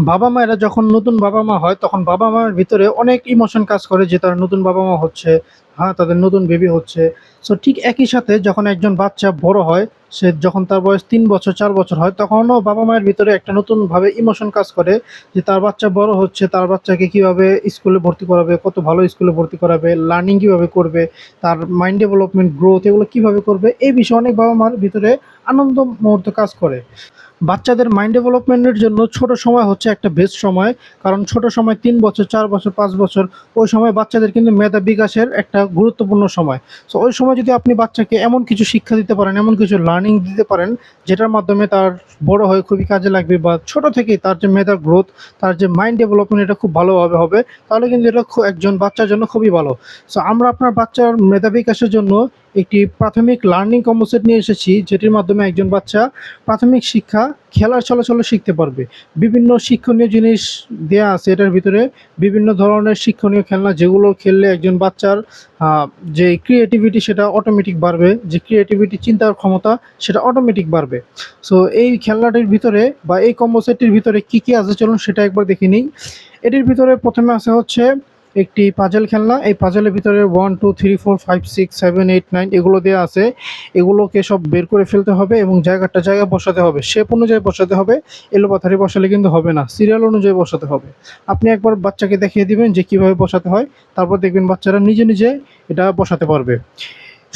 বাবা মায়েরা যখন নতুন বাবা মা হয় তখন বাবা মায়ের ভিতরে অনেক ইমোশন কাজ করে যে তারা নতুন বাবা মা হচ্ছে, হ্যাঁ তাদের নতুন বেবি হচ্ছে। সো ঠিক একই সাথে যখন একজন বাচ্চা বড় হয়, সে যখন তার বয়স ৩ বছর ৪ বছর হয় তখনও বাবা মায়ের ভিতরে একটা নতুনভাবে ইমোশন কাজ করে যে তার বাচ্চা বড় হচ্ছে, তার বাচ্চাকে কীভাবে স্কুলে ভর্তি করাবে, কত ভালো স্কুলে ভর্তি করাবে, লার্নিং কীভাবে করবে, তার মাইন্ড ডেভেলপমেন্ট গ্রোথ এগুলো কীভাবে করবে, এই বিষয়ে অনেক বাবা মার ভিতরে আনন্দ মুহূর্ত কাজ করে। বাচ্চাদের মাইন্ড ডেভেলপমেন্টের জন্য ছোট সময় হচ্ছে একটা বেস্ট সময়। কারণ ছোট সময় ৩ বছর ৪ বছর ৫ বছর ওই সময় বাচ্চাদের কিন্তু মেধা বিকাশের একটা গুরুত্বপূর্ণ সময়। সো ওই সময় যদি আপনি বাচ্চাকে এমন কিছু শিক্ষা দিতে পারেন, এমন কিছু লার্নিং দিতে পারেন যেটার মাধ্যমে তার বড় হয়ে খুবই কাজে লাগবে, বা ছোট থেকেই তার যে মেধা গ্রোথ, তার যে মাইন্ড ডেভেলপমেন্ট এটা খুব ভালোভাবে হবে, তাহলে কিন্তু এটা একজন বাচ্চার জন্য খুবই ভালো। সো আমরা আপনার বাচ্চার মেধা বিকাশের জন্য একটি প্রাথমিক লার্নিং কম্বো সেট নিয়ে এসেছি, যেটির মাধ্যমে একজন বাচ্চা প্রাথমিক শিক্ষা খেলার ছলে শিখতে পারবে। বিভিন্ন শিক্ষণীয় জিনিস দেয়া আছে এটার ভিতরে, বিভিন্ন ধরনের শিক্ষণীয় খেলনা যেগুলো খেললে একজন বাচ্চার যে ক্রিয়েটিভিটি সেটা অটোমেটিক বাড়বে, যে ক্রিয়েটিভিটি চিন্তার ক্ষমতা সেটা অটোমেটিক বাড়বে। সো এই খেলনাটির ভিতরে বা এই কম্বো সেটটির ভিতরে কী কী আছে চলুন সেটা একবার দেখে নিই। এটির ভিতরে প্রথমে আছে হচ্ছে একটি পাজল খেলনা। এই পাজলের ভিতরে 1 2 3 4 5 6 7 8 9 এগুলো দেওয়া আছে। এগুলোকে সব বের করে ফেলতে হবে এবং জায়গায় বসাতে হবে, শেপ অনুযায়ী বসাতে হবে। এলোপাথারি বসালে কিন্তু হবে না, সিরিয়াল অনুযায়ী বসাতে হবে। আপনি একবার বাচ্চাকে দেখিয়ে দিবেন যে কীভাবে বসাতে হয়, তারপর দেখবেন বাচ্চারা নিজে নিজে এটা বসাতে পারবে।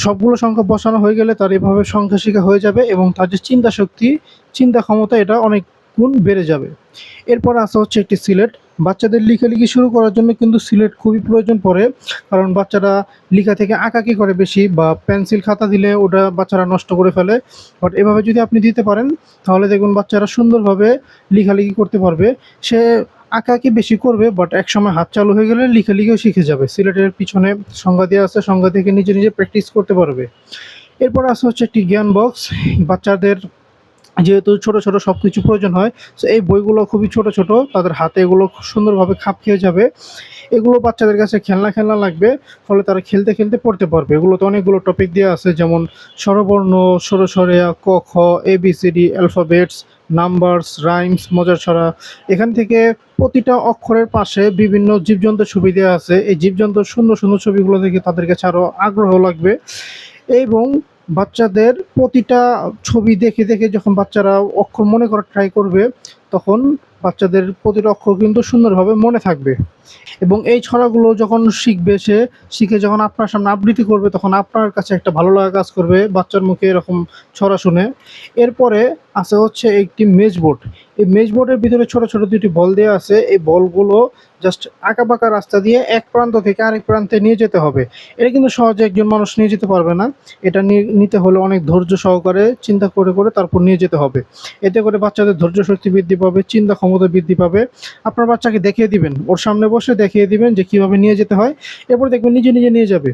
সবগুলো সংখ্যা বসানো হয়ে গেলে তার এভাবে সংখ্যা শেখা হয়ে যাবে এবং তার যে চিন্তা শক্তি, চিন্তা ক্ষমতা এটা অনেক গুণ বেড়ে যাবে। এরপর আছে হচ্ছে একটি সিলেট। বাচ্চাদের লেখালেখি শুরু করার জন্য কিন্তু সিলেট খুবই প্রয়োজন পড়ে, কারণ বাচ্চারা লেখা থেকে আঁকাআঁকি করে বেশি, বা পেন্সিল খাতা দিলে ওটা বাচ্চারা নষ্ট করে ফেলে। বাট এভাবে যদি আপনি দিতে পারেন তাহলে দেখবেন বাচ্চারা সুন্দরভাবে লেখালেখি করতে পারবে। সে আঁকাআঁকি বেশি করবে, বাট একসময় হাত চালু হয়ে গেলে লেখালেখিও শিখে যাবে। সিলেটের পিছনে সংজ্ঞা দেওয়া আছে, সংজ্ঞা থেকে নিজে নিজে প্র্যাকটিস করতে পারবে। এরপর আছে হচ্ছে একটি জ্ঞান বক্স। বাচ্চাদের যেহেতু ছোট ছোট সব কিছু প্রয়োজন হয়, সো এই বইগুলো খুবই ছোট ছোট, তাদের হাতে এগুলো খুব সুন্দরভাবে খাপ খেয়ে যাবে। এগুলো বাচ্চাদের কাছে খেলনা লাগবে, ফলে তারা খেলতে খেলতে পড়তে পারবে। এগুলোতে অনেকগুলো টপিক দেওয়া আছে, যেমন স্বরবর্ণ, স্বরসরেয়া, ক খ, ABCD, অ্যালফাবেটস, নাম্বারস, রাইমস, মজার ছড়া। এখান থেকে প্রতিটা অক্ষরের পাশে বিভিন্ন জীবজন্তুর ছবি দেওয়া আছে। এই জীবজন্তুর সুন্দর সুন্দর ছবিগুলো দেখে তাদের কাছে আরও আগ্রহ লাগবে। এবং বাচ্চাদের প্রতিটা ছবি দেখে দেখে যখন বাচ্চারা অক্ষর মনে করার ট্রাই করবে, তখন বাচ্চাদের প্রতিটা অক্ষর কিন্তু সুন্দরভাবে মনে থাকবে। এবং এই ছড়াগুলো যখন শিখবে, সে শিখে যখন আপনার সামনে আবৃত্তি করবে, তখন আপনার কাছে একটা ভালো লাগা কাজ করবে বাচ্চার মুখে এরকম ছড়া শুনে। এরপরে আছে হচ্ছে একটি মেজবোর্ড। এই মেজবোর্ডের ভিতরে ছোট ছোট দুটি বল দেওয়া আছে। এই বলগুলো জাস্ট আঁকাবাঁকা রাস্তা দিয়ে এক প্রান্ত থেকে আরেক প্রান্তে নিয়ে যেতে হবে। এটা কিন্তু সহজে একজন মানুষ নিয়ে যেতে পারবে না। এটা নিতে হলে অনেক ধৈর্য সহকারে চিন্তা করে করে তারপর নিয়ে যেতে হবে। এতে করে বাচ্চাদের ধৈর্য শক্তি বৃদ্ধি পাবে, চিন্তা ক্ষমতা বৃদ্ধি পাবে। আপনার বাচ্চাকে দেখিয়ে দিবেন, ওর সামনে বসে দেখিয়ে দিবেন যে কীভাবে নিয়ে যেতে হয়। এরপর দেখবেন নিজে নিজে নিয়ে যাবে।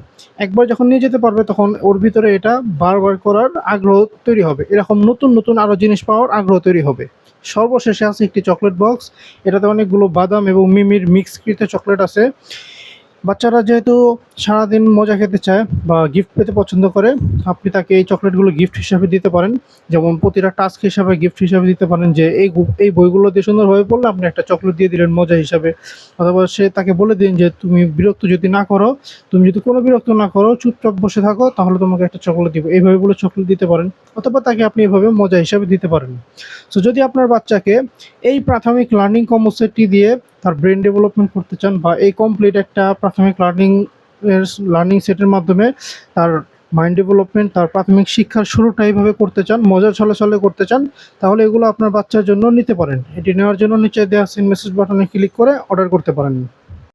একবার যখন নিয়ে যেতে পারবে তখন ওর ভিতরে এটা বারবার করার আগ্রহ তৈরি হবে। এরকম নতুন নতুন আরও জিনিস পাওয়ার আগ্রহ তৈরি হবে। সর্বশেষে আছে একটি চকলেট বক্স। এটাতে অনেকগুলো বাদাম এবং মিমির মিক্সকৃত চকলেট আছে। বাচ্চারা যেহেতু সারাদিন মজা খেতে চায় বা গিফট পেতে পছন্দ করে, আপনি তাকে এই চকলেটগুলো গিফট হিসাবে দিতে পারেন। যেমন প্রতিটা টাস্ক হিসাবে গিফট হিসাবে দিতে পারেন যে এই বইগুলো দিয়ে সুন্দরভাবে পড়লে আপনি একটা চকলেট দিয়ে দিলেন মজা হিসাবে। অথবা তাকে বলে দিন যে তুমি বিরক্ত যদি না করো, তুমি যদি কোনো বিরক্ত না করো, চুপচাপ বসে থাকো, তাহলে তোমাকে একটা চকলেট দিব। এইভাবে বলে চকলেট দিতে পারেন, অথবা তাকে আপনি এভাবে মজা হিসাবে দিতে পারেন। সো যদি আপনার বাচ্চাকে এই প্রাথমিক লার্নিং কর্মসূচিটি দিয়ে তার ব্রেন ডেভেলপমেন্ট করতে চান, বা এই কমপ্লিট একটা প্রাথমিক লার্নিং সেটের মাধ্যমে তার মাইন্ড ডেভেলপমেন্ট, তার প্রাথমিক শিক্ষার শুরুটা এইভাবে করতে চান, মজার ছলে করতে চান, তাহলে এগুলো আপনার বাচ্চার জন্য নিতে পারেন। এটি নেওয়ার জন্য নিচে দেওয়া মেসেজ বাটনে ক্লিক করে অর্ডার করতে পারেন।